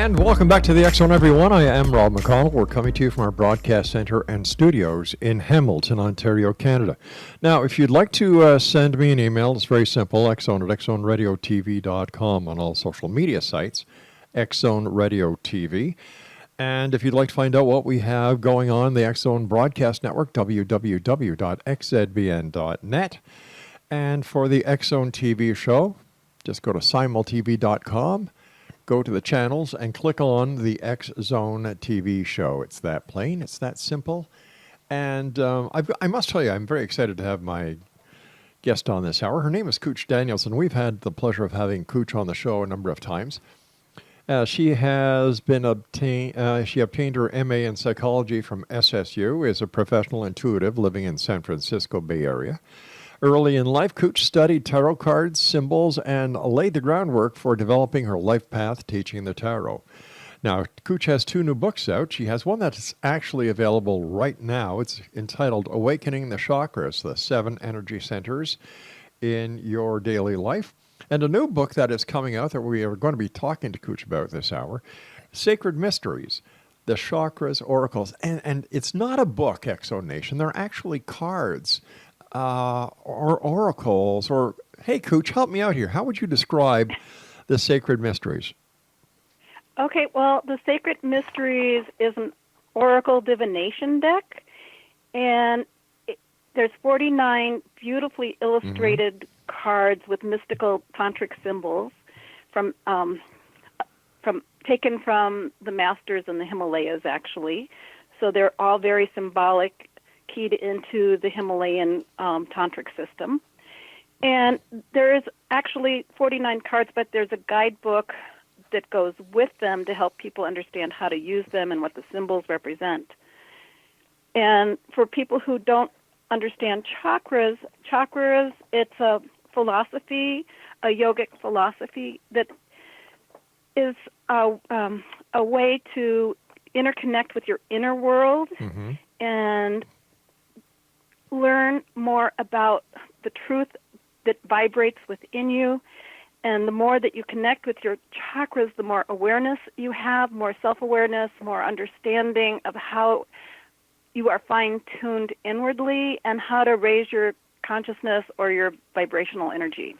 And welcome back to the X Zone, everyone. I am Rob McConnell. We're coming to you from our broadcast center and studios in Hamilton, Ontario, Canada. Now, if you'd like to send me an email, it's very simple, xzone@xzoneradiotv.com on all social media sites, X Zone Radio TV. And if you'd like to find out what we have going on the X Zone Broadcast Network, www.xzbn.net. And for the X Zone TV show, just go to simultv.com. Go to the channels and click on the X Zone TV show. It's that plain. It's that simple. And I must tell you, I'm very excited to have my guest on this hour. Her name is KOOCH Danielson. We've had the pleasure of having KOOCH on the show a number of times. She obtained her MA in psychology from SSU, is a professional intuitive living in San Francisco Bay Area. Early in life, KOOCH studied tarot cards, symbols, and laid the groundwork for developing her life path teaching the tarot. Now, KOOCH has 2 new books out. She has one that's actually available right now. It's entitled Awakening the Chakras, the 7 Energy Centers in Your Daily Life. And a new book that is coming out that we are going to be talking to KOOCH about this hour, Sacred Mysteries, the Chakras, Oracles. And it's not a book, X Zone Nation. They're actually cards. Or oracles, or, hey, KOOCH, help me out here. How would you describe the Sacred Mysteries? Okay, well, the Sacred Mysteries is an oracle divination deck, and there's 49 beautifully illustrated cards with mystical tantric symbols taken from the masters in the Himalayas, actually. So they're all very symbolic, keyed into the Himalayan tantric system. And there is actually 49 cards, but there's a guidebook that goes with them to help people understand how to use them and what the symbols represent. And for people who don't understand chakras, it's a philosophy, a yogic philosophy that is a way to interconnect with your inner world and learn more about the truth that vibrates within you. And the more that you connect with your chakras, the more awareness you have, more self-awareness, more understanding of how you are fine-tuned inwardly and how to raise your consciousness or your vibrational energy.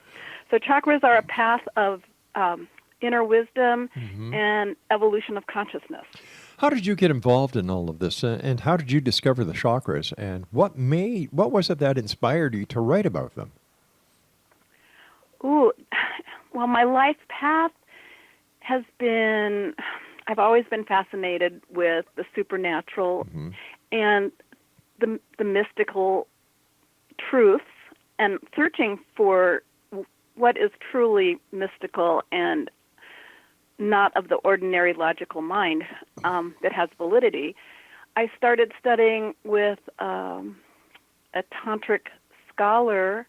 So chakras are a path of inner wisdom and evolution of consciousness. How did you get involved in all of this, and how did you discover the chakras, and what was it that inspired you to write about them? Well, my life path has been, I've always been fascinated with the supernatural and the mystical truths, and searching for what is truly mystical and not of the ordinary logical mind that has validity. I started studying with a tantric scholar,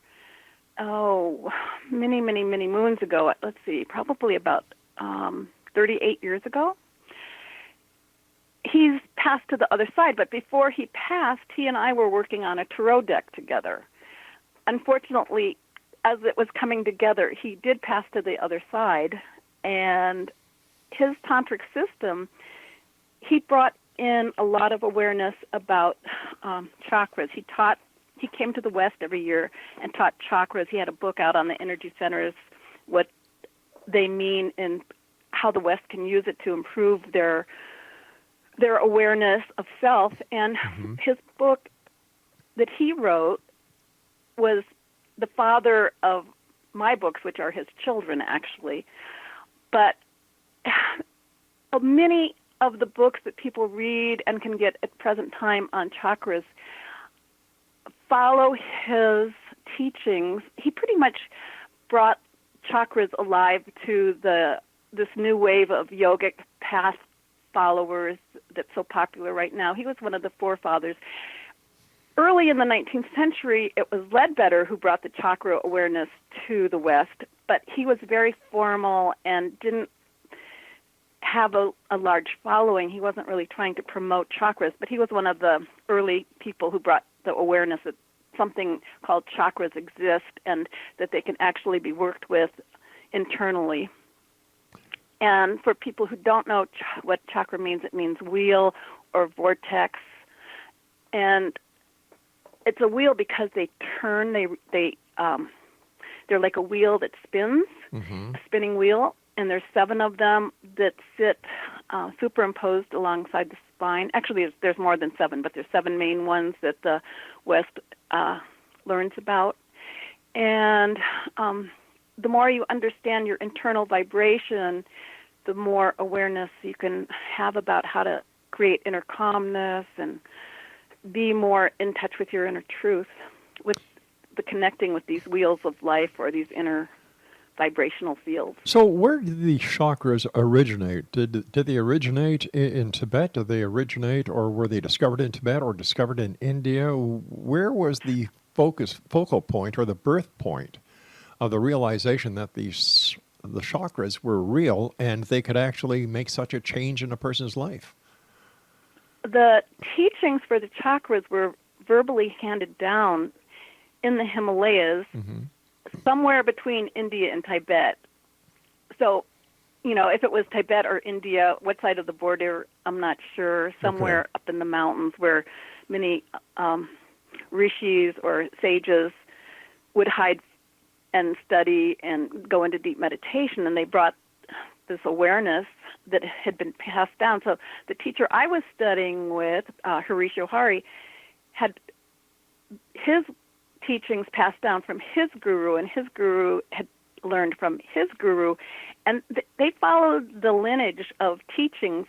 many moons ago. Let's see, probably about 38 years ago. He's passed to the other side, but before he passed, he and I were working on a tarot deck together. Unfortunately, as it was coming together, he did pass to the other side, and his tantric system, he brought in a lot of awareness about chakras. He came to the West every year and taught chakras. He had a book out on the energy centers, what they mean and how the West can use it to improve their awareness of self. And his book that he wrote was the father of my books, which are his children, actually. But many of the books that people read and can get at present time on chakras follow his teachings. He pretty much brought chakras alive to this new wave of yogic path followers that's so popular right now. He was one of the forefathers. Early in the 19th century, it was Ledbetter who brought the chakra awareness to the West, but he was very formal and didn't have a large following. He wasn't really trying to promote chakras, but he was one of the early people who brought the awareness that something called chakras exist and that they can actually be worked with internally. And for people who don't know what chakra means, it means wheel or vortex. And it's a wheel because they turn. They're like a wheel that spins, a spinning wheel. And there's 7 of them that sit superimposed alongside the spine. Actually, there's more than 7, but there's 7 main ones that the West learns about. And the more you understand your internal vibration, the more awareness you can have about how to create inner calmness and be more in touch with your inner truth, with the connecting with these wheels of life or these inner vibrational fields. So where did the chakras originate? Did they originate in Tibet? Did they originate, or were they discovered in Tibet or discovered in India? Where was the focal point or the birth point of the realization that the chakras were real and they could actually make such a change in a person's life? The teachings for the chakras were verbally handed down in the Himalayas, somewhere between India and Tibet. So, if it was Tibet or India, what side of the border, I'm not sure. Somewhere up in the mountains where many rishis or sages would hide and study and go into deep meditation, and they brought this awareness that had been passed down. So the teacher I was studying with, Harish Johari, had his teachings passed down from his guru, and his guru had learned from his guru, and they followed the lineage of teachings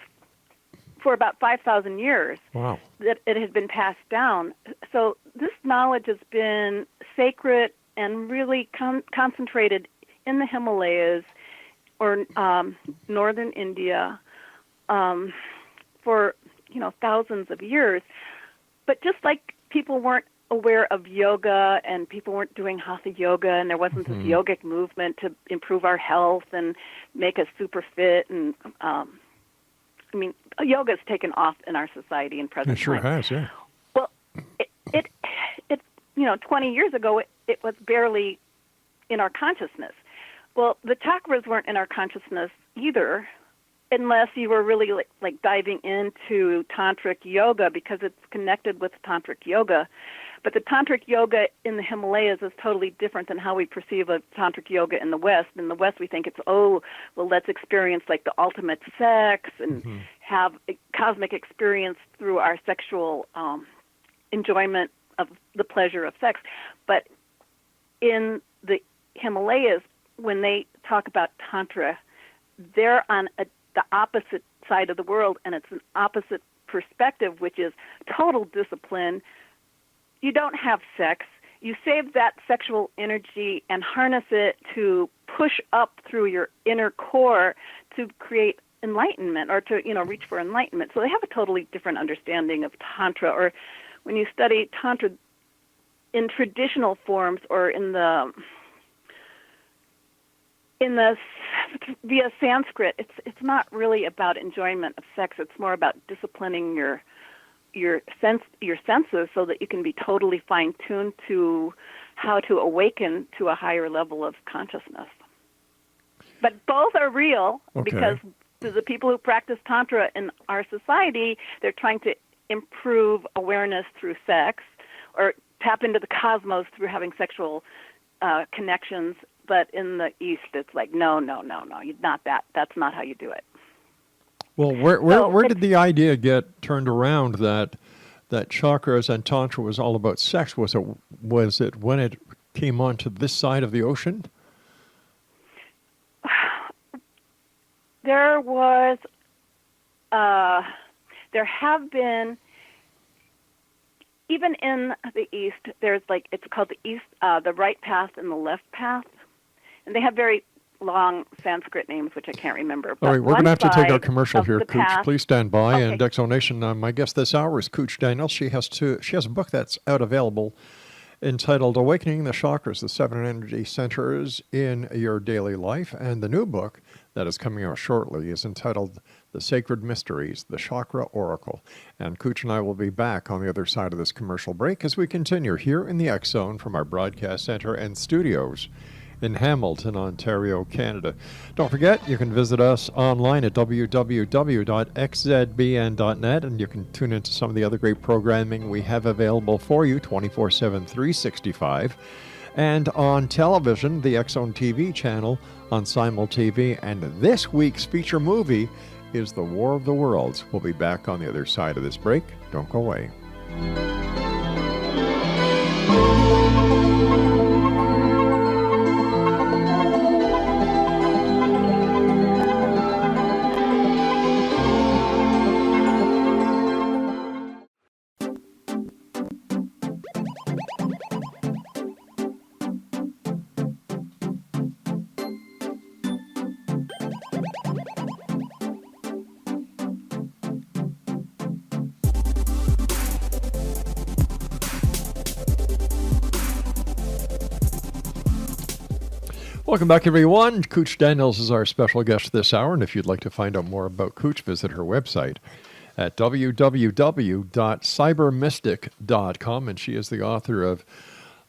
for about 5,000 years. Wow. That it had been passed down. So this knowledge has been sacred and really concentrated in the Himalayas or northern India for thousands of years. But just like people weren't aware of yoga and people weren't doing hatha yoga and there wasn't this yogic movement to improve our health and make us super fit, and yoga's taken off in our society in present It sure time. has, yeah. Well, it 20 years ago it was barely in our consciousness. Well, the chakras weren't in our consciousness either, unless you were really like diving into tantric yoga, because it's connected with tantric yoga. But the tantric yoga in the Himalayas is totally different than how we perceive a tantric yoga in the West. In the West, we think it's, let's experience like the ultimate sex and have a cosmic experience through our sexual enjoyment of the pleasure of sex. But in the Himalayas, when they talk about Tantra, they're on the opposite side of the world, and it's an opposite perspective, which is total discipline. You don't have sex. You save that sexual energy and harness it to push up through your inner core to create enlightenment, or to reach for enlightenment. So they have a totally different understanding of Tantra. Or when you study Tantra in traditional forms, or via Sanskrit, it's not really about enjoyment of sex. It's more about disciplining your senses so that you can be totally fine-tuned to how to awaken to a higher level of consciousness. But both are real, because to the people who practice Tantra in our society, they're trying to improve awareness through sex or tap into the cosmos through having sexual connections. But in the East, it's like, no, not that. That's not how you do it. Well, where did the idea get turned around that chakras and Tantra was all about sex? Was it when it came onto this side of the ocean? There have been, even in the East, there's it's called the right path and the left path. And they have very long Sanskrit names, which I can't remember. All right, we're going to have to take our commercial here, the Cooch. path. Please stand by. Okay. And Exonation, my guest this hour is Cooch Daniels. She has a book that's out available entitled Awakening the Chakras, the 7 Energy Centers in Your Daily Life. And the new book that is coming out shortly is entitled The Sacred Mysteries, the Chakra Oracle. And Cooch and I will be back on the other side of this commercial break as we continue here in the X Zone from our broadcast center and studios in Hamilton, Ontario, Canada. Don't forget, you can visit us online at www.xzbn.net, and you can tune into some of the other great programming we have available for you 24/7, 365. And on television, the X Zone TV channel on Simul TV. And this week's feature movie is The War of the Worlds. We'll be back on the other side of this break. Don't go away. Welcome back, everyone. KOOCH Daniels is our special guest this hour, and if you'd like to find out more about KOOCH, visit her website at www.cybermystic.com, and she is the author of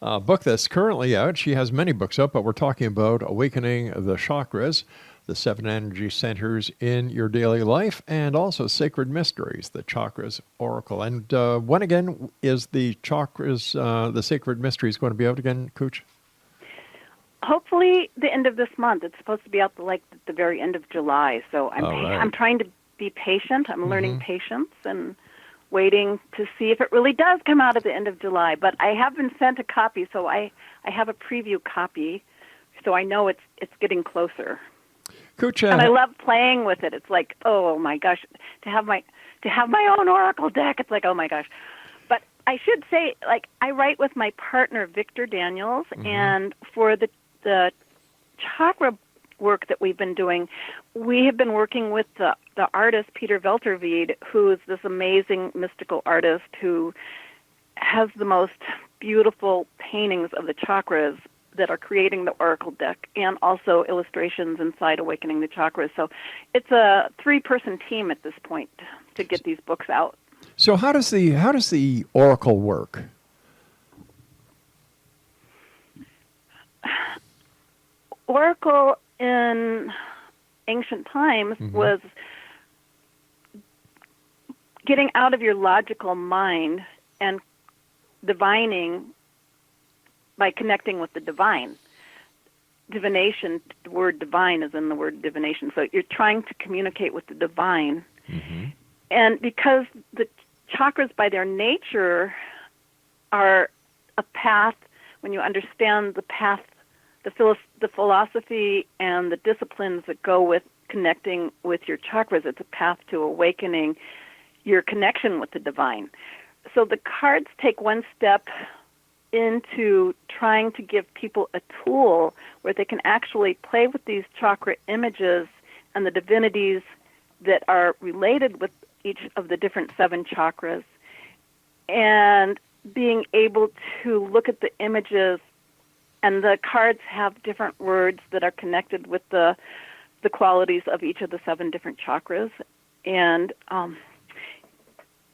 a book that's currently out. She has many books out, but we're talking about Awakening the Chakras, the 7 energy centers in your daily life, and also Sacred Mysteries, the Chakras Oracle. And when again is the Chakras, the Sacred Mysteries going to be out again, KOOCH? Hopefully the end of this month. It's supposed to be out at the very end of July. So I'm trying to be patient. I'm learning patience and waiting to see if it really does come out at the end of July. But I have been sent a copy, so I have a preview copy, so I know it's getting closer. KOOCH, and I love playing with it. It's like, oh my gosh, to have my own oracle deck. It's like, oh my gosh. But I should say, like, I write with my partner Victor Daniels, and for the chakra work that we've been doing, we have been working with the artist Peter Veltervede, who is this amazing mystical artist who has the most beautiful paintings of the chakras that are creating the oracle deck, and also illustrations inside Awakening the Chakras. So it's a 3-person team at this point to get these books out. So how does the oracle work? Oracle in ancient times was getting out of your logical mind and divining by connecting with the divine. Divination, the word divine is in the word divination. So you're trying to communicate with the divine. And because the chakras by their nature are a path, when you understand the path, the philosophy and the disciplines that go with connecting with your chakras, it's a path to awakening your connection with the divine. So the cards take one step into trying to give people a tool where they can actually play with these chakra images and the divinities that are related with each of the different 7 chakras, and being able to look at the images. And the cards have different words that are connected with the qualities of each of the 7 different chakras. And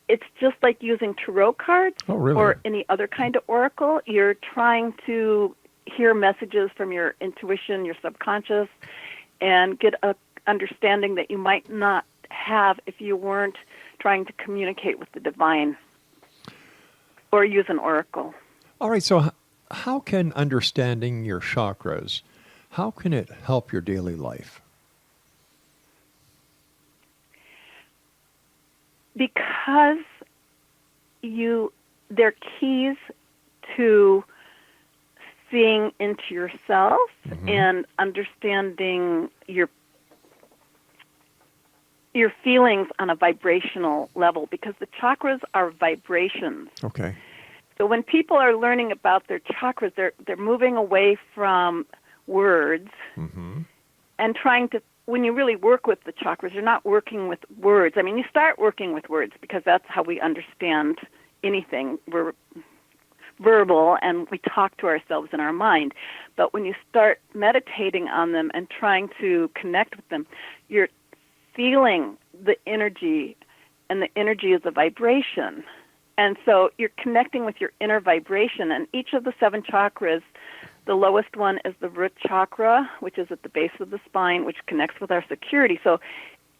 it's just like using tarot cards or any other kind of oracle. You're trying to hear messages from your intuition, your subconscious, and get a understanding that you might not have if you weren't trying to communicate with the divine or use an oracle. All right, so how can understanding your chakras, how can it help your daily life? Because they're keys to seeing into yourself and understanding your feelings on a vibrational level, because the chakras are vibrations. Okay. So when people are learning about their chakras, they're moving away from words and trying to, when you really work with the chakras, you're not working with words. I mean, you start working with words because that's how we understand anything. We're verbal and we talk to ourselves in our mind. But when you start meditating on them and trying to connect with them, you're feeling the energy, and the energy is a vibration. And so you're connecting with your inner vibration. And each of the 7 chakras, the lowest one is the root chakra, which is at the base of the spine, which connects with our security. So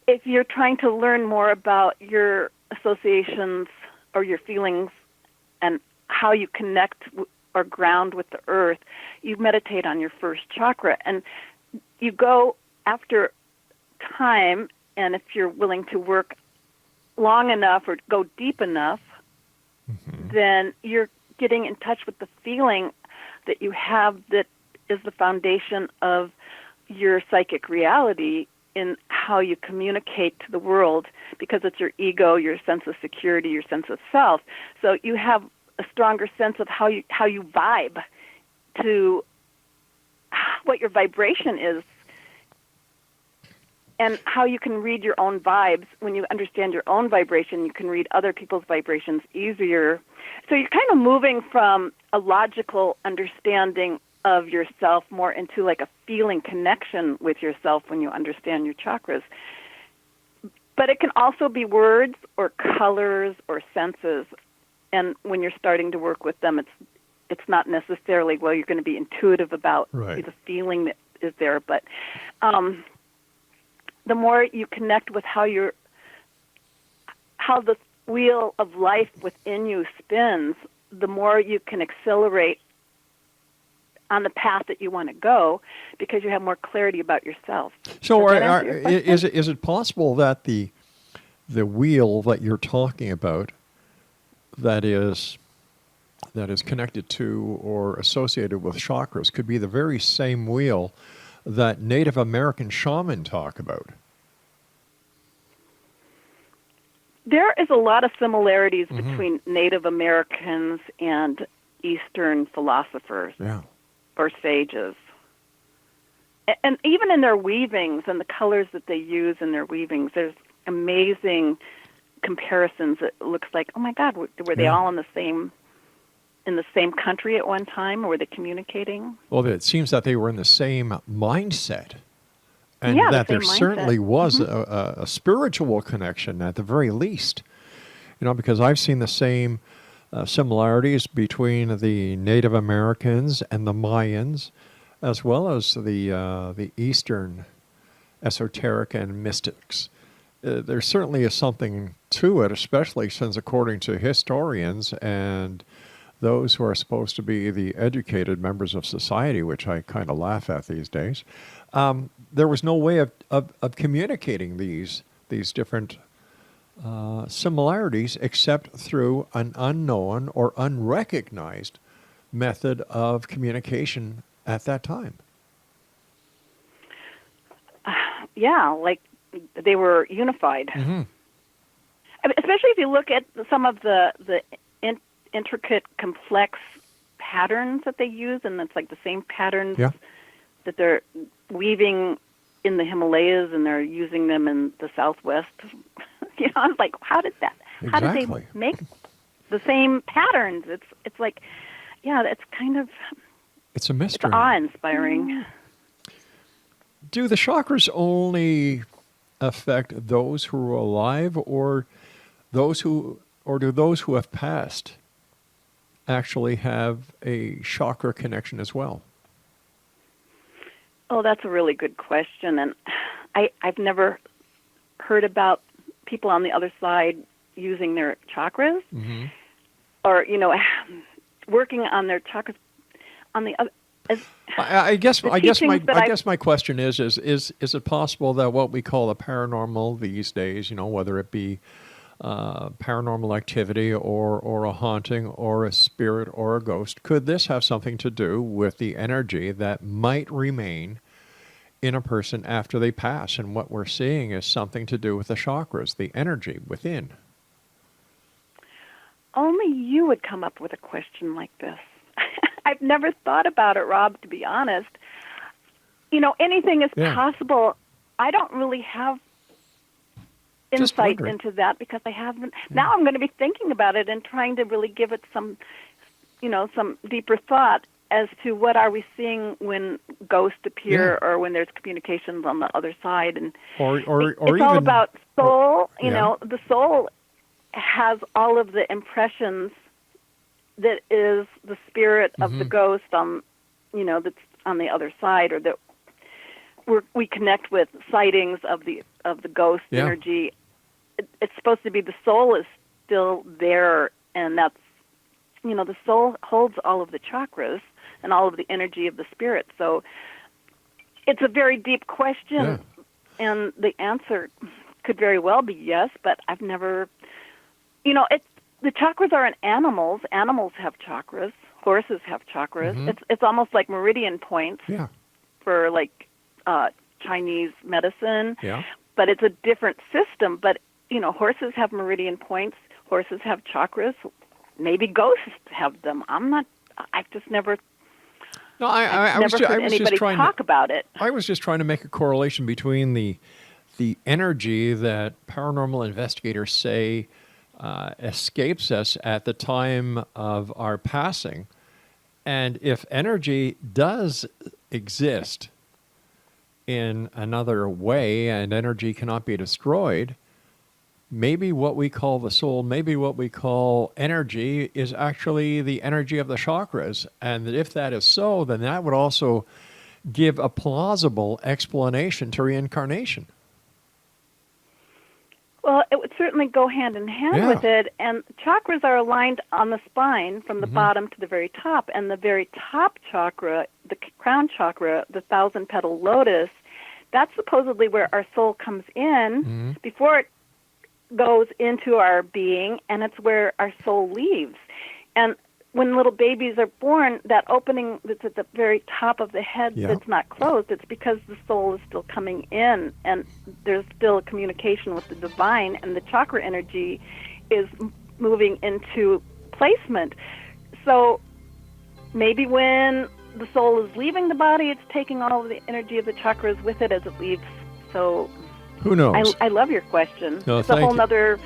if you're trying to learn more about your associations or your feelings and how you connect or ground with the earth, you meditate on your first chakra. And you go after time, and if you're willing to work long enough or go deep enough, then you're getting in touch with the feeling that you have that is the foundation of your psychic reality in how you communicate to the world, because it's your ego, your sense of security, your sense of self. So you have a stronger sense of how you vibe to what your vibration is, and how you can read your own vibes. When you understand your own vibration, you can read other people's vibrations easier. So you're kind of moving from a logical understanding of yourself more into like a feeling connection with yourself when you understand your chakras. But it can also be words or colors or senses. And when you're starting to work with them, it's not necessarily, well, you're going to be intuitive about the feeling that is there, but the more you connect with how the wheel of life within you spins, the more you can accelerate on the path that you want to go, because you have more clarity about yourself. So is it possible that the wheel that you're talking about that is connected to or associated with chakras could be the very same wheel that Native American shaman talk about? There is a lot of similarities between Native Americans and Eastern philosophers or sages. And even in their weavings and the colors that they use in their weavings, there's amazing comparisons. It looks like, oh my God, were they all in the same country at one time, or were they communicating? Well, it seems that they were in the same mindset, and that there certainly was a spiritual connection at the very least. Because I've seen the same similarities between the Native Americans and the Mayans, as well as the Eastern esoteric and mystics. There certainly is something to it, especially since, according to historians and those who are supposed to be the educated members of society, which I kind of laugh at these days, there was no way of communicating these different similarities except through an unknown or unrecognized method of communication at that time. Like they were unified. Especially if you look at some of the intricate, complex patterns that they use, and it's like the same patterns that they're weaving in the Himalayas, and they're using them in the Southwest. I was like, how did they make the same patterns? It's like, it's kind of, it's a mystery. It's awe-inspiring. Do the chakras only affect those who are alive, or do those who have passed actually have a chakra connection as well? Oh, that's a really good question, and I've never heard about people on the other side using their chakras, or working on their chakras on the other. I guess my question is it possible that what we call the paranormal these days, whether it be paranormal activity or a haunting or a spirit or a ghost, could this have something to do with the energy that might remain in a person after they pass? And what we're seeing is something to do with the chakras, the energy within. Only you would come up with a question like this. I've never thought about it, Rob, to be honest. Anything is possible. I don't really have insight into that because I haven't. Now I'm going to be thinking about it and trying to really give it some deeper thought as to what are we seeing when ghosts appear or when there's communications on the other side. And or it's all about soul. The soul has all of the impressions that is the spirit of the ghost on, that's on the other side, or that we connect with sightings of the ghost energy. It's supposed to be the soul is still there, and that's, the soul holds all of the chakras and all of the energy of the spirit. So it's a very deep question, and the answer could very well be yes, but I've never, the chakras are in animals. Animals have chakras. Horses have chakras. It's almost like meridian points for like Chinese medicine, but it's a different system. But, horses have meridian points. Horses have chakras. Maybe ghosts have them. I've just never... No, I was just trying talk about it. I was just trying to make a correlation between the energy that paranormal investigators say escapes us at the time of our passing, and if energy does exist in another way and energy cannot be destroyed, maybe what we call the soul, maybe what we call energy is actually the energy of the chakras. And if that is so, then that would also give a plausible explanation to reincarnation. Well, it would certainly go hand in hand with it. And chakras are aligned on the spine from the bottom to the very top. And the very top chakra, the crown chakra, the 1,000-petal lotus, that's supposedly where our soul comes in before it goes into our being, and it's where our soul leaves. And when little babies are born, that opening that's at the very top of the head that's not closed, it's because the soul is still coming in, and there's still a communication with the divine, and the chakra energy is moving into placement. So maybe when the soul is leaving the body, it's taking all of the energy of the chakras with it as it leaves. So who knows? I love your question. No, it's a whole nother...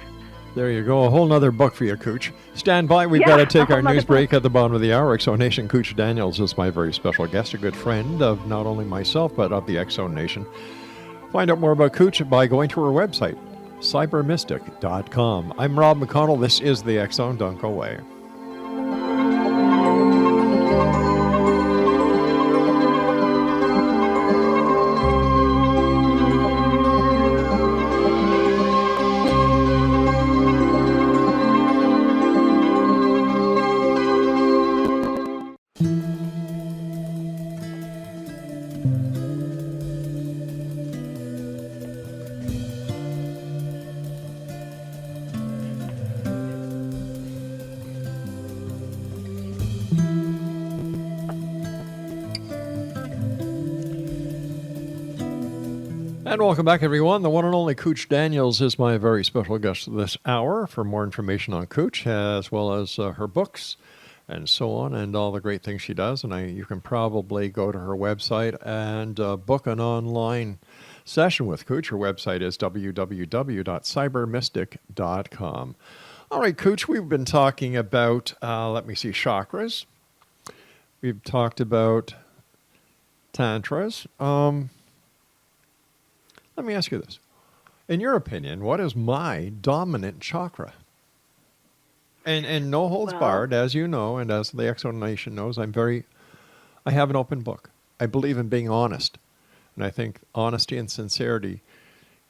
There you go, a whole nother book for you, Cooch. Stand by, we've got to take our news break at the bottom of the hour. X-Zone Nation, Cooch Daniels is my very special guest, a good friend of not only myself, but of the X-Zone Nation. Find out more about Cooch by going to her website, cybermystic.com. I'm Rob McConnell. This is the X-Zone. Don't go away. And welcome back, everyone. The one and only Cooch Daniels is my very special guest this hour. For more information on Cooch, as well as her books and so on, and all the great things she does, and you can probably go to her website and book an online session with Cooch. Her website is www.cybermystic.com. All right, Cooch, we've been talking about, chakras. We've talked about tantras. Let me ask you this. In your opinion, what is my dominant chakra? And no holds barred, as you know, and as the X-Zone Nation knows, I have an open book. I believe in being honest. And I think honesty and sincerity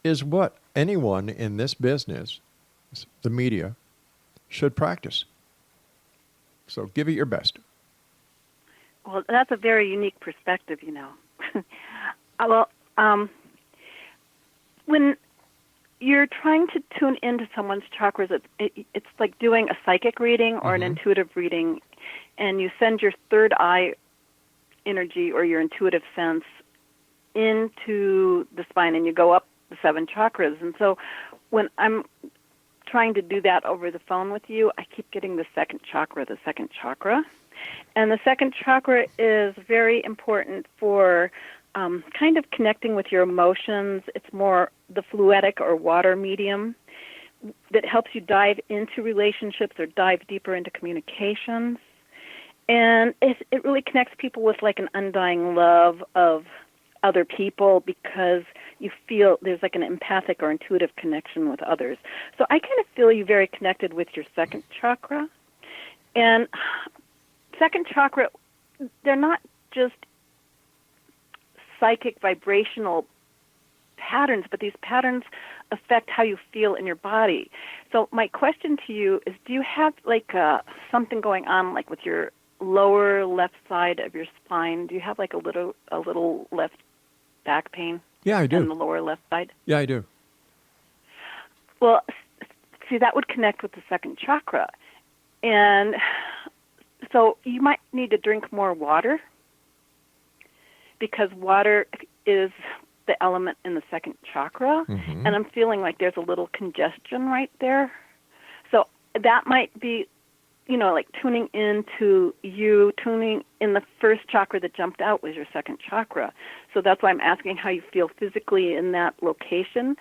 is what anyone in this business, the media, should practice. So give it your best. Well, that's a very unique perspective, when you're trying to tune into someone's chakras, it's like doing a psychic reading or an intuitive reading, and you send your third eye energy or your intuitive sense into the spine, and you go up the 7 chakras. And so when I'm trying to do that over the phone with you, I keep getting the second chakra. And the second chakra is very important for kind of connecting with your emotions. It's more the fluidic or water medium that helps you dive into relationships or dive deeper into communications. And it really connects people with like an undying love of other people, because you feel there's like an empathic or intuitive connection with others. So I kind of feel you very connected with your second chakra. And second chakra, they're not just psychic vibrational patterns, but these patterns affect how you feel in your body. So my question to you is, do you have like something going on like with your lower left side of your spine? Do you have like a little left back pain? Yeah, I do. On the lower left side? Yeah, I do. Well, see, that would connect with the second chakra. And so you might need to drink more water, because water is the element in the second chakra, and I'm feeling like there's a little congestion right there. So that might be, like tuning in the first chakra that jumped out was your second chakra. So that's why I'm asking how you feel physically in that location,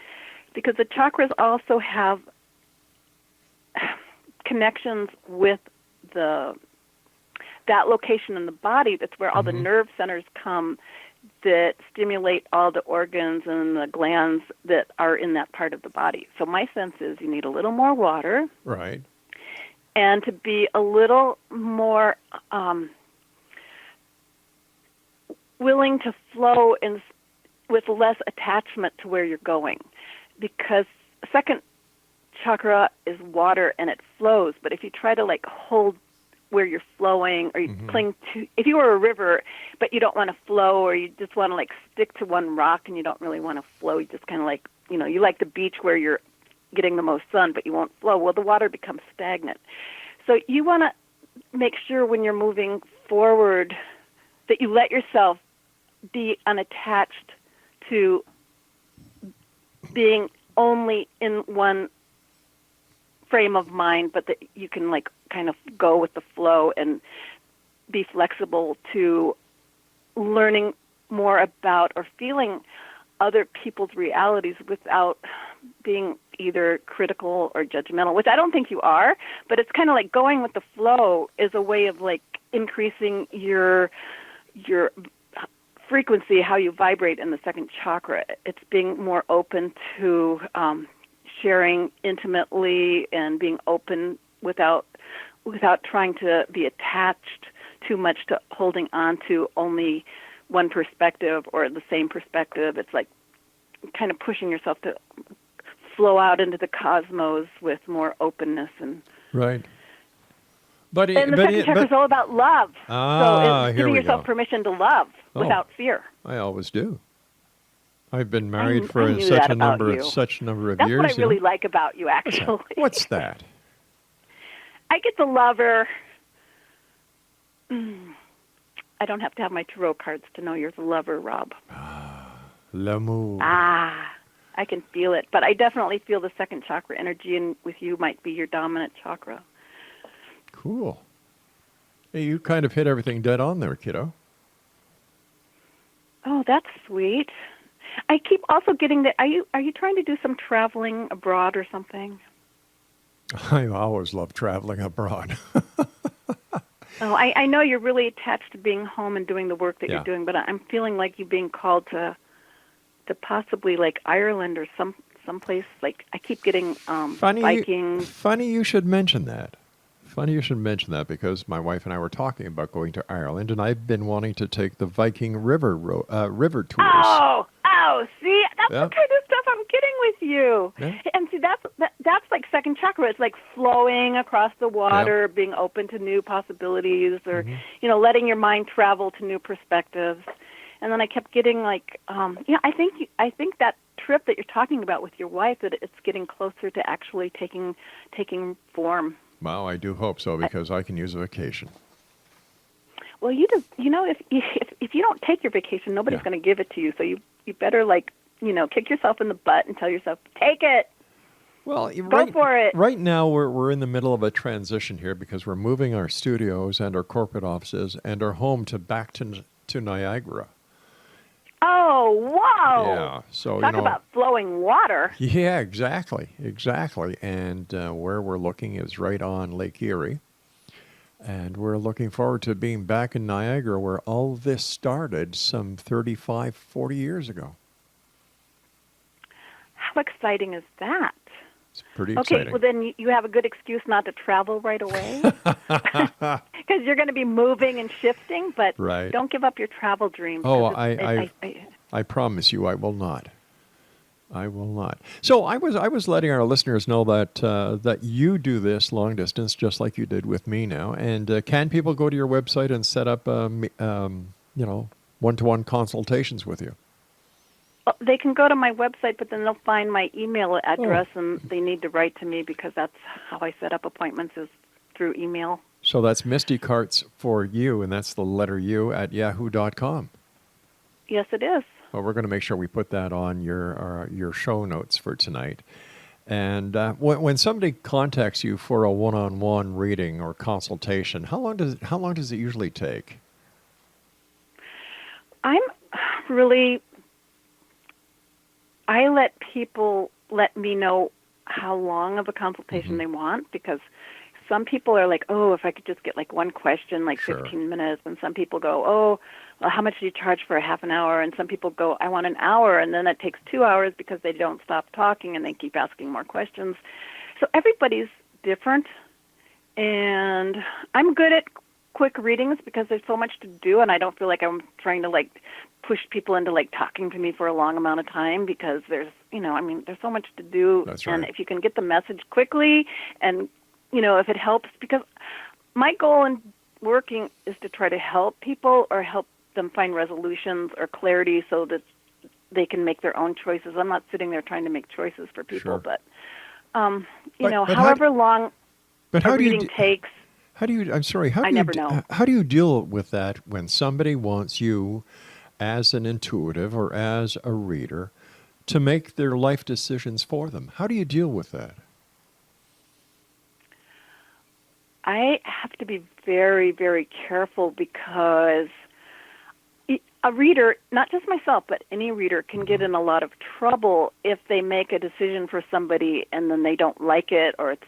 because the chakras also have connections with that location in the body. That's where all the nerve centers come that stimulate all the organs and the glands that are in that part of the body. So my sense is you need a little more water. Right. And to be a little more willing to flow with less attachment to where you're going. Because second chakra is water and it flows, but if you try to like hold where you're flowing, or you cling to, if you were a river but you don't want to flow, or you just want to like stick to one rock and you don't really want to flow, you just kind of like, you like the beach where you're getting the most sun but you won't flow, well, the water becomes stagnant. So you want to make sure when you're moving forward that you let yourself be unattached to being only in one frame of mind, but that you can like kind of go with the flow and be flexible to learning more about or feeling other people's realities without being either critical or judgmental, which I don't think you are, but it's kind of like going with the flow is a way of like increasing your frequency, how you vibrate in the second chakra. It's being more open to sharing intimately and being open without trying to be attached too much to holding on to only one perspective or the same perspective. It's like kind of pushing yourself to flow out into the cosmos with more openness. And right. And the second chakra is all about love. So it's giving yourself permission to love without fear. I always do. I've been married for such a number of That's years. That's what I really like about you, actually. What's that? I get the lover. I don't have to have my tarot cards to know you're the lover, Rob. L'amour. I can feel it. But I definitely feel the second chakra energy, and with you might be your dominant chakra. Cool. Hey, you kind of hit everything dead on there, kiddo. Oh, that's sweet. I keep also getting that. Are you trying to do some traveling abroad or something? I always love traveling abroad. Oh, I know you're really attached to being home and doing the work that you're doing, but I'm feeling like you're being called to possibly like Ireland or someplace. Like I keep getting Vikings. Funny you should mention that. Funny you should mention that, because my wife and I were talking about going to Ireland, and I've been wanting to take the Viking river tours. Oh, see, that's the kind of stuff I'm getting with you. Yeah. And see, that's like second chakra. It's like flowing across the water, being open to new possibilities, or letting your mind travel to new perspectives. And then I kept getting like, I think that trip that you're talking about with your wife, that it's getting closer to actually taking form. Well, I do hope so, because I can use a vacation. Well, if you don't take your vacation, nobody's going to give it to you. So you better kick yourself in the butt and tell yourself, take it. Well, go for it. Right now we're in the middle of a transition here, because we're moving our studios and our corporate offices and our home back to Niagara. Oh, wow. Yeah. So talk about flowing water. Yeah, exactly. And where we're looking is right on Lake Erie. And we're looking forward to being back in Niagara, where all this started some 35, 40 years ago. how exciting is that? It's pretty Okay, exciting. well then you have a good excuse not to travel right away because you're going to be moving and shifting, but Right. don't give up your travel dreams. Oh, 'Cause I promise you I will not. I will not. So I was letting our listeners know that that you do this long distance just like you did with me now. And can people go to your website and set up one-to-one consultations with you? They can go to my website, but then they'll find my email address, Oh. and they need to write to me because that's how I set up appointments is through email. So that's Misty Carts for you, and that's the letter U at yahoo.com. Yes, it is. Well, we're going to make sure we put that on your show notes for tonight. And when somebody contacts you for a one-on-one reading or consultation, how long does it usually take? I let people let me know how long of a consultation they want, because some people are like, oh, if I could just get like one question, like Sure. 15 minutes. And some people go, oh, well, how much do you charge for a half an hour? And some people go, I want an hour. And then it takes 2 hours because they don't stop talking and they keep asking more questions. So everybody's different. And I'm good at quick readings because there's so much to do, and I don't feel like I'm trying to like push people into like talking to me for a long amount of time, because there's there's so much to do. That's And right. if you can get the message quickly, and if it helps, because my goal in working is to try to help people or help them find resolutions or clarity so that they can make their own choices. I'm not sitting there trying to make choices for people, Sure. but But however long But a how do you reading takes. I'm sorry, how I do you never know. how do you deal with that when somebody wants you as an intuitive or as a reader to make their life decisions for them? How do you deal with that? I have to be very, very careful, because a reader, not just myself, but any reader, can get in a lot of trouble if they make a decision for somebody and then they don't like it, or it's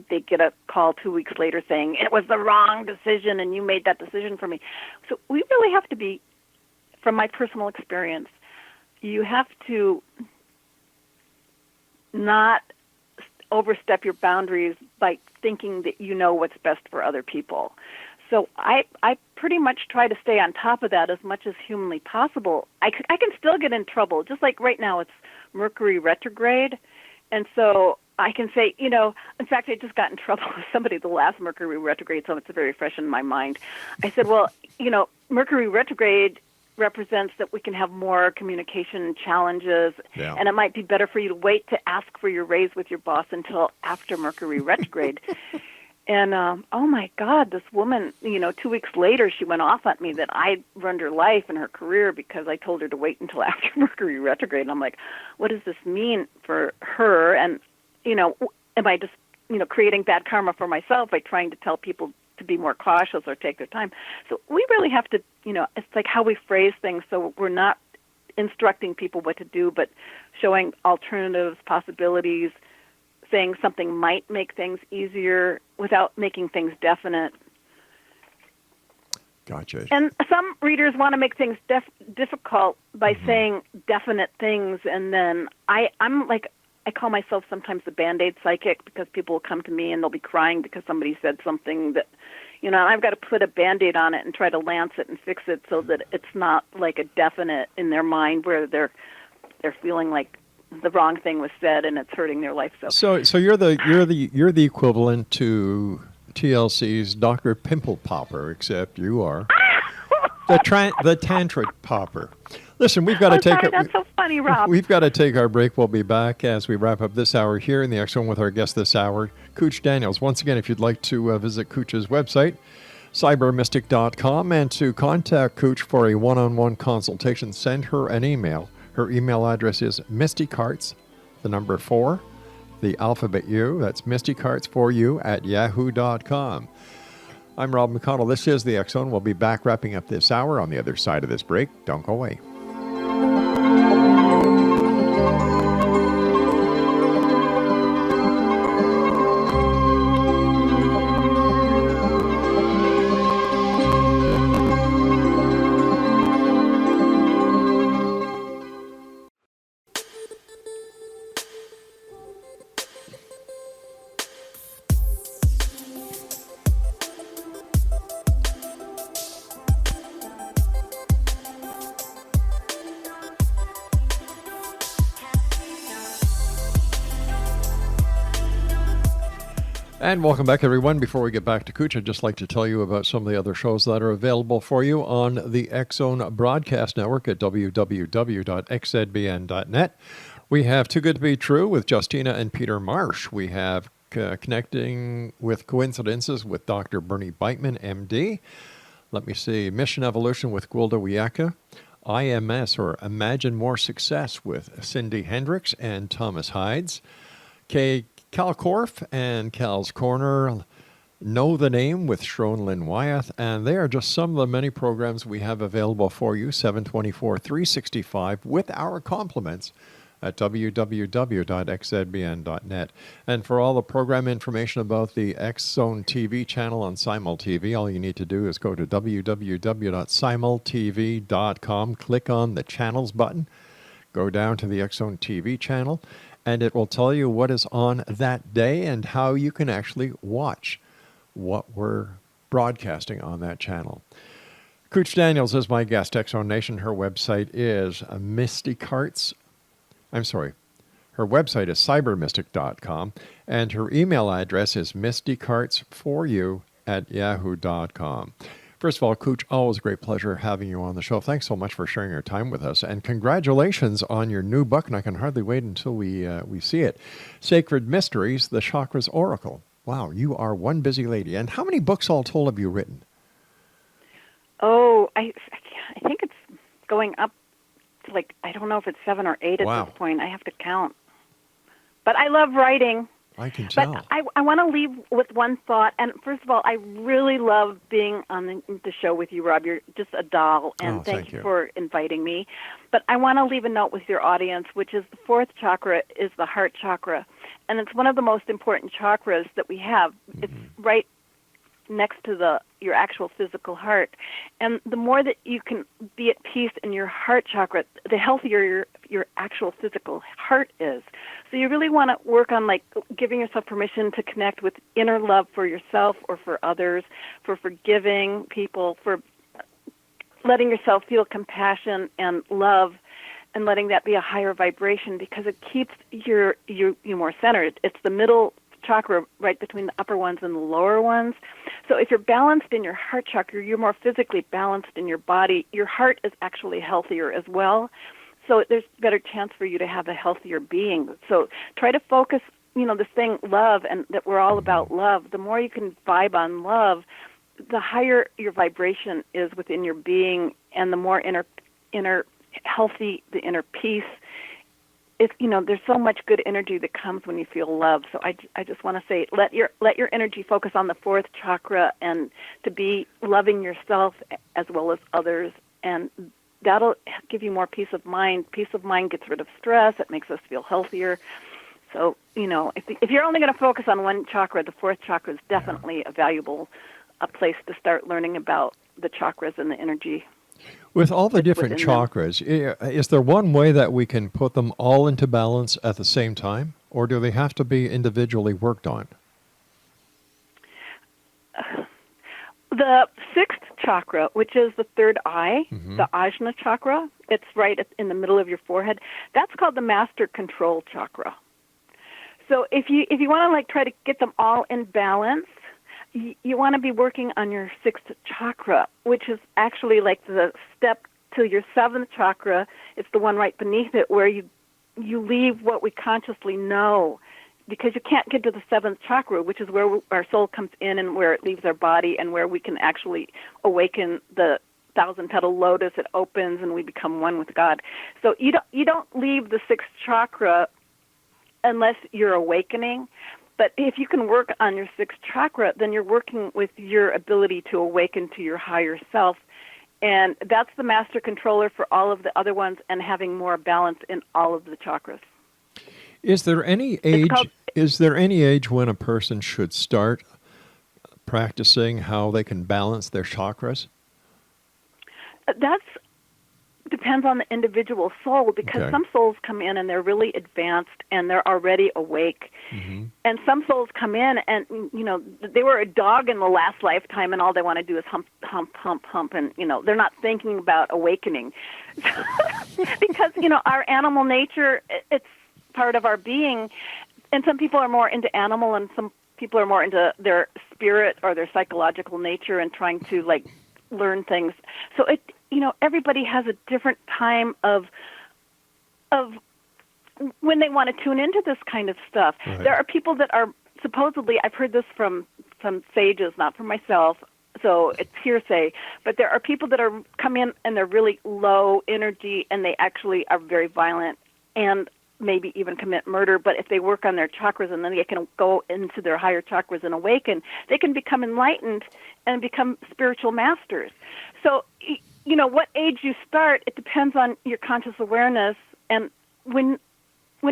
they get a call 2 weeks later saying it was the wrong decision and you made that decision for me. So we really have to be, from my personal experience, you have to not overstep your boundaries by thinking that you know what's best for other people. So I pretty much try to stay on top of that as much as humanly possible. I can still get in trouble. Just like right now it's Mercury retrograde. And so I can say, in fact, I just got in trouble with somebody the last Mercury retrograde, so it's very fresh in my mind. I said, well, Mercury retrograde represents that we can have more communication challenges, Yeah. and it might be better for you to wait to ask for your raise with your boss until after Mercury retrograde. And, oh, my God, this woman, 2 weeks later, she went off on me that I ruined her life and her career because I told her to wait until after Mercury retrograde. And I'm like, what does this mean for her? And, am I just, creating bad karma for myself by trying to tell people to be more cautious or take their time? So we really have to, it's like how we phrase things, so we're not instructing people what to do, but showing alternatives, possibilities, saying something might make things easier without making things definite. Gotcha. And some readers want to make things difficult by saying definite things, and then I'm like, I call myself sometimes the Band-Aid psychic, because people will come to me and they'll be crying because somebody said something that, I've got to put a Band-Aid on it and try to lance it and fix it so that it's not like a definite in their mind where they're feeling like the wrong thing was said and it's hurting their life. So you're the equivalent to TLC's Dr. Pimple Popper, except you are the tantric popper. Listen, we've got to take. That's so funny, Rob. We've got to take our break. We'll be back as we wrap up this hour here in the X Zone with our guest this hour, KOOCH Daniels. Once again, if you'd like to visit KOOCH's website, cybermystic.com, and to contact KOOCH for a one-on-one consultation, send her an email. Her email address is mistycarts, the number 4, the alphabet U. That's mistycarts4u at yahoo.com. I'm Rob McConnell. This is the X Zone. We'll be back wrapping up this hour on the other side of this break. Don't go away. And welcome back, everyone. Before we get back to KOOCH, I'd just like to tell you about some of the other shows that are available for you on the X-Zone Broadcast Network at www.xzbn.net. We have Too Good to Be True with Justina and Peter Marsh. We have Connecting with Coincidences with Dr. Bernie Beitman, MD. Let me see, Mission Evolution with Gwilda Wiyaka. IMS, or Imagine More Success, with Cindy Hendricks and Thomas Hides. Cal Korf and Cal's Corner, Know the Name with Shron Lynn Wyeth, and they are just some of the many programs we have available for you, 724, 365, with our compliments at www.xzbn.net. And for all the program information about the X-Zone TV channel on Simul TV, all you need to do is go to www.simultv.com, click on the Channels button, go down to the X-Zone TV channel, and it will tell you what is on that day and how you can actually watch what we're broadcasting on that channel. KOOCH Daniels is my guest, X-Zone Nation. Her website is her website is cybermystic.com, and her email address is mistycarts4you@yahoo.com. First of all, KOOCH, always a great pleasure having you on the show. Thanks so much for sharing your time with us, and congratulations on your new book, and I can hardly wait until we see it. Sacred Mysteries, The Chakras Oracle. Wow, you are one busy lady. And how many books all told have you written? Oh, I think it's going up to, like, I don't know if it's 7 or 8 at this point. I have to count. But I love writing. I can tell. But I want to leave with one thought. And first of all, I really love being on the show with you, Rob. You're just a doll. And thank you for inviting me. But I want to leave a note with your audience, which is the fourth chakra is the heart chakra. And it's one of the most important chakras that we have. Mm-hmm. It's right next to your actual physical heart. And the more that you can be at peace in your heart chakra, the healthier your actual physical heart is. So you really want to work on, like, giving yourself permission to connect with inner love for yourself or for others, for forgiving people, for letting yourself feel compassion and love, and letting that be a higher vibration, because it keeps you more centered. It's the middle chakra right between the upper ones and the lower ones. So if you're balanced in your heart chakra, you're more physically balanced in your body. Your heart is actually healthier as well. So there's a better chance for you to have a healthier being. So try to focus, this thing, love, and that we're all about love. The more you can vibe on love, the higher your vibration is within your being, and the more inner healthy, the inner peace. There's so much good energy that comes when you feel love. So I just want to say, let your energy focus on the fourth chakra, and to be loving yourself as well as others, and that'll give you more peace of mind. Peace of mind gets rid of stress. It makes us feel healthier. So, if you're only going to focus on one chakra, the fourth chakra is definitely a valuable place to start learning about the chakras and the energy. With all the different chakras, is there one way that we can put them all into balance at the same time, or do they have to be individually worked on? The sixth chakra, which is the third eye, the Ajna chakra, it's right in the middle of your forehead. That's called the master control chakra. So if you want to try to get them all in balance, you want to be working on your sixth chakra, which is actually like the step to your seventh chakra. It's the one right beneath it, where you leave what we consciously know, because you can't get to the seventh chakra, which is where our soul comes in and where it leaves our body, and where we can actually awaken the thousand-petal lotus. It opens and we become one with God. So you don't leave the sixth chakra unless you're awakening. But if you can work on your sixth chakra, then you're working with your ability to awaken to your higher self. And that's the master controller for all of the other ones, and having more balance in all of the chakras. Is there any age when a person should start practicing how they can balance their chakras? That depends on the individual soul, because some souls come in and they're really advanced and they're already awake. Mm-hmm. And some souls come in and, they were a dog in the last lifetime and all they want to do is hump, hump, hump, hump. And, they're not thinking about awakening. Because, our animal nature, it's part of our being. And some people are more into animal and some people are more into their spirit or their psychological nature and trying to like learn things. So everybody has a different time of when they want to tune into this kind of stuff. Right. There are people that are supposedly, I've heard this from some sages, not from myself, so it's hearsay, but there are people that come in and they're really low energy and they actually are very violent and maybe even commit murder, but if they work on their chakras and then they can go into their higher chakras and awaken, they can become enlightened and become spiritual masters. So, what age you start, it depends on your conscious awareness and when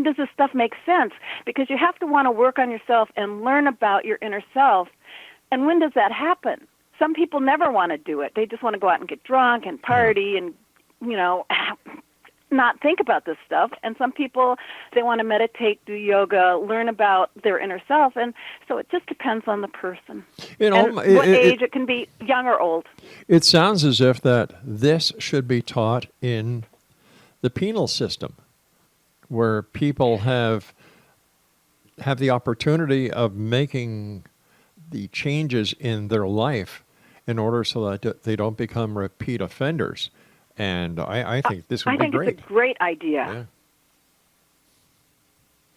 does this stuff make sense? Because you have to want to work on yourself and learn about your inner self. And when does that happen? Some people never want to do it. They just want to go out and get drunk and party and, not think about this stuff. And some people, they want to meditate, do yoga, learn about their inner self. And so it just depends on the person. And what age, it can be young or old. It sounds as if that this should be taught in the penal system, where people have the opportunity of making the changes in their life in order so that they don't become repeat offenders. And I think this would be great. I think it's a great idea.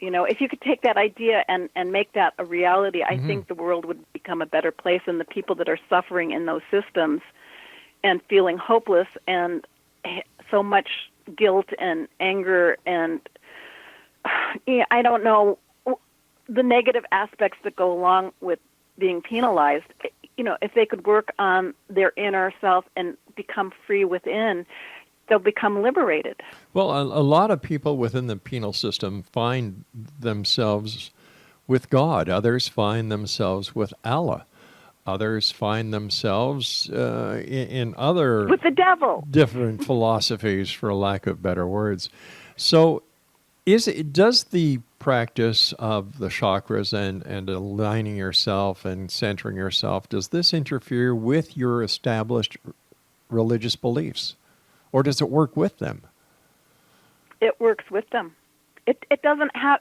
Yeah. If you could take that idea and make that a reality, I think the world would become a better place, and the people that are suffering in those systems and feeling hopeless and so much guilt and anger and I don't know, the negative aspects that go along with being penalized, if they could work on their inner self and become free within, they'll become liberated. Well, a lot of people within the penal system find themselves with God. Others find themselves with Allah. Others find themselves in other... with the devil. Different philosophies, for lack of better words. So does the practice of the chakras and aligning yourself and centering yourself, does this interfere with your established religious beliefs? Or does it work with them? It works with them. It doesn't have...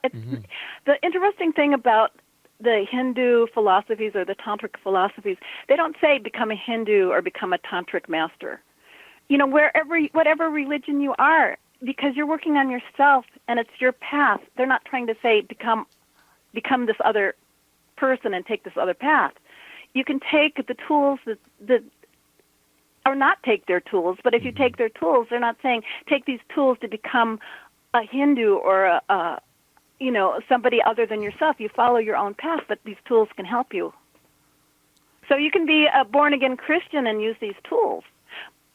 The interesting thing about the Hindu philosophies or the tantric philosophies, they don't say become a Hindu or become a tantric master. Whatever religion you are, because you're working on yourself and it's your path. They're not trying to say become this other person and take this other path. You can take the tools that or not take their tools, but if you take their tools, they're not saying take these tools to become a Hindu or somebody other than yourself. You follow your own path, but these tools can help you. So you can be a born-again Christian and use these tools.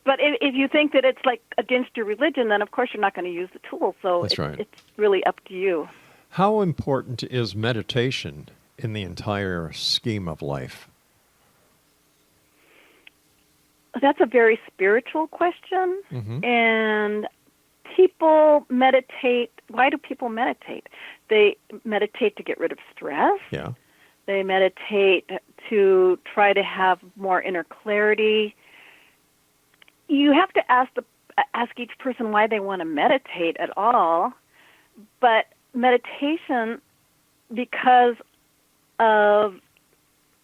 But if you think that it's like against your religion, then of course you're not going to use the tools. So That's right. It's really up to you. How important is meditation in the entire scheme of life? That's a very spiritual question. And people meditate. Why do people meditate? They meditate to get rid of stress. Yeah. They meditate to try to have more inner clarity. You have to ask each person why they want to meditate at all. But meditation, because of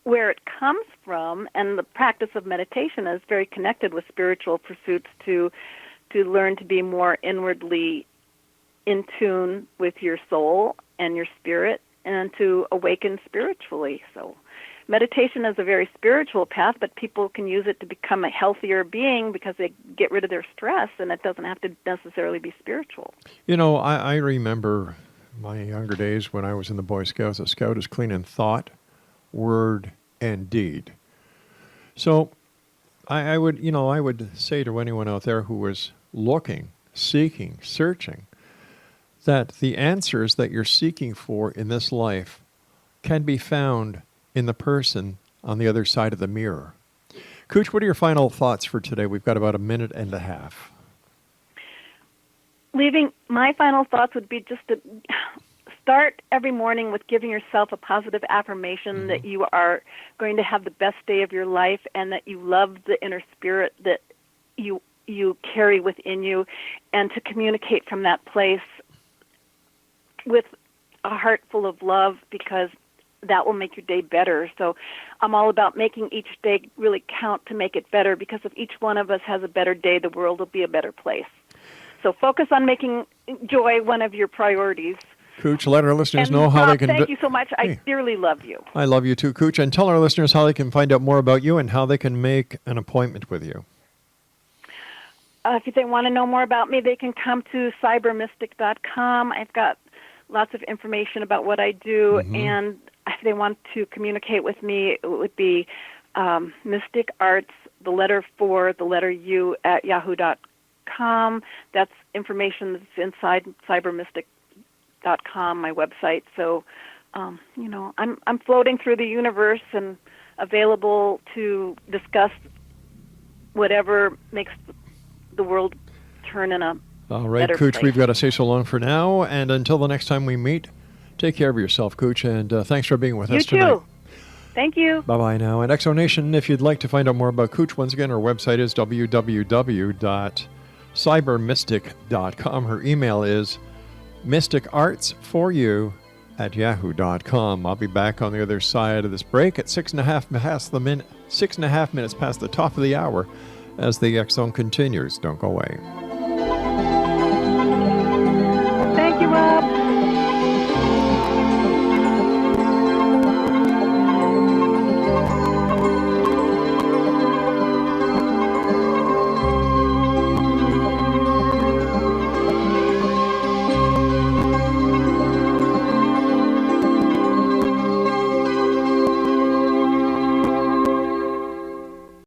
where it comes from, and the practice of meditation is very connected with spiritual pursuits to learn to be more inwardly in tune with your soul and your spirit and to awaken spiritually. So meditation is a very spiritual path, but people can use it to become a healthier being because they get rid of their stress, and it doesn't have to necessarily be spiritual. I remember my younger days when I was in the Boy Scouts. A scout is clean in thought, word, and deed. So I would say to anyone out there who was looking, seeking, searching, that the answers that you're seeking for in this life can be found in the person on the other side of the mirror. KOOCH, what are your final thoughts for today? We've got about a minute and a half. My final thoughts would be just to start every morning with giving yourself a positive affirmation that you are going to have the best day of your life and that you love the inner spirit that you carry within you, and to communicate from that place with a heart full of love, because that will make your day better. So I'm all about making each day really count to make it better, because if each one of us has a better day, the world will be a better place. So focus on making joy one of your priorities. KOOCH, let our listeners And know how Bob, they can... thank you so much. I Hey. dearly love you. I love you too, KOOCH. And tell our listeners how they can find out more about you and how they can make an appointment with you. If they want to know more about me, they can come to cybermystic.com. I've got lots of information about what I do. And if they want to communicate with me, it would be Mystic Arts, the letter 4, the letter U, at yahoo.com. That's information that's inside cybermystic.com, my website. So, I'm floating through the universe and available to discuss whatever makes the world turn in a All right, better KOOCH, place. we've got to say so long for now. And until the next time we meet, take care of yourself, KOOCH. And thanks for being with You us tonight. too. Thank you. Bye-bye now. And Exonation, if you'd like to find out more about KOOCH, once again, her website is www.cybermystic.com. Her email is mysticarts4you@yahoo.com. I'll be back on the other side of this break at 6.5 minutes past the top of the hour as the X Zone continues. Don't go away.